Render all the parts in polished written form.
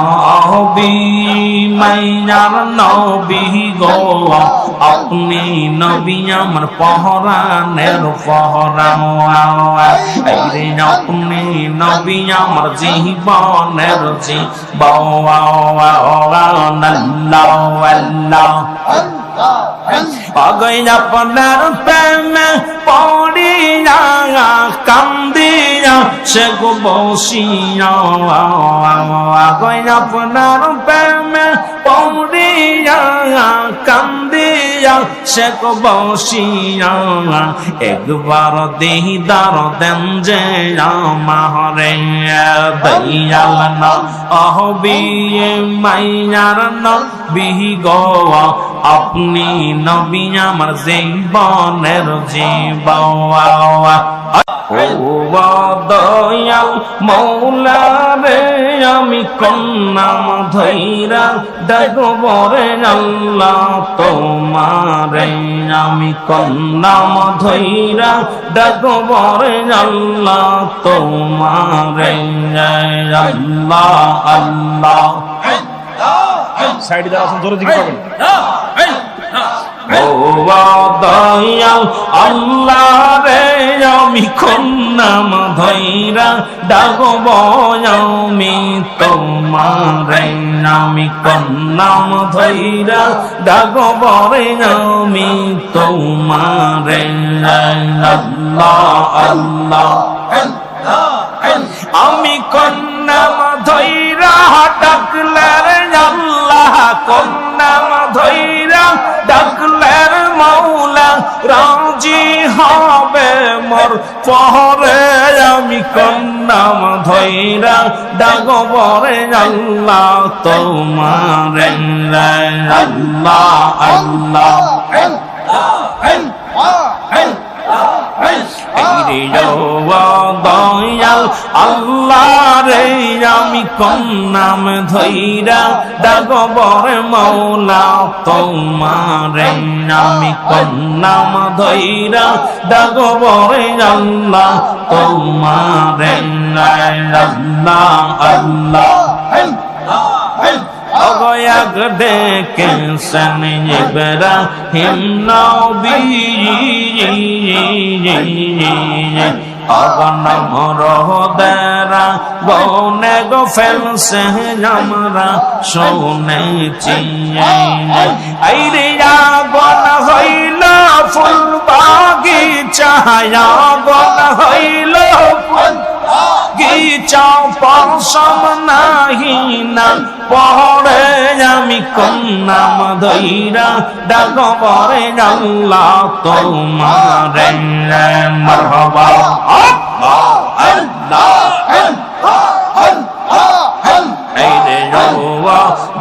নবী মাইয়ার নবী গো আপনি নবী আমার পহরানের পহরা এই রে আপনি নবী আমার জীবনের জীবন আল্লাহ অগৈ আপনার প্রেমে পড়িয়া কান্দিয়া সে গো বসিয়া অগৈ আপনার প্রেমে পড়িয়া কান্দিয়া সে গো বসিয়া একবার দিদার দেন যে আমারে দয়াল না অহবি মাইয়ার নবী গো আপনি নবী আমার জীবনের জীবন ও দয়াল মৌলা রে আমি কন্নাম ধৈরা ডাকবরে আল্লাহ তোমারে আমি কন্নাম ধৈরা ডাকবরে আল্লাহ তোমারে আল্লাহ আল্লাহ সাইডে যারা আছেন জোরে জিজ্ঞেস করবেন ও দয়াল আল্লাহ রে আমি কন্নাম ধৈরা ডাকব আমি তোমারে আমি কন্নাম ধৈরা ডাকব রে আমি তোমারে আল্লাহ আল্লাহ আমি কন্নাম ধৈরা ডাকলে রে আল্লাহ কন্নাম ধৈরা ডাকলের মৌলা রাজি হবে মোর পহরে আমি কন্নাম ধৈরা ডাকবরে আল্লাহ তোমারে আল্লাহ আল্লাহ দয়াল আল্লাহ রে আমি কন্নাম ধৈরা ডাকবরে মৌলা তোমারে আমি কন্নাম ধৈরা ডাকবরে আল্লাহ তোমারে আল্লাহ আল্লাহ অগয়াগ ডেকেছেন ইব্রাহিম নবী অগনম রহদারা বনে গো ফেলছে আমরা শুনেছি আইরে আগন হইল ফুল বাগিচা আগন হইল ফুল গিচাও পশম নাহি না পড়ে আমি কন্নাম ধৈরা ডাকবরে আল্লাহ তোমারে মারহাবা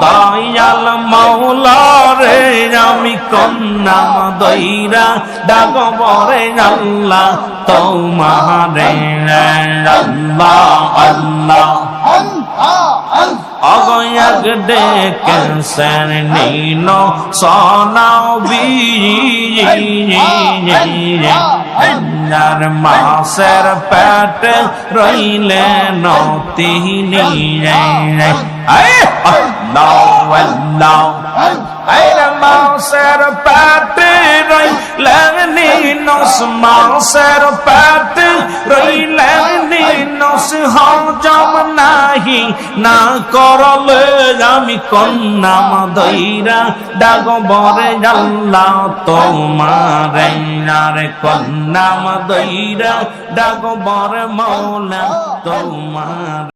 দয়াল মাওলা রে আমি কন্নাম ধৈরা ডাকবরে আল্লাহ তোমারে আল্লাহ আল্লাহ অগয়াগ ডেকেছেন নিনো সনাবি মাসের পেট রইলে নতিনি মাসের পেট রইলেন নিনস মাসের পেট রইলেন নিনস হজম নাহি না করলে আমি কন্নাম ধৈরা ডাকবরে আল্লাহ তোমারে আরে কন্নাম ধৈরা ডাকবরে মৌলা তোমার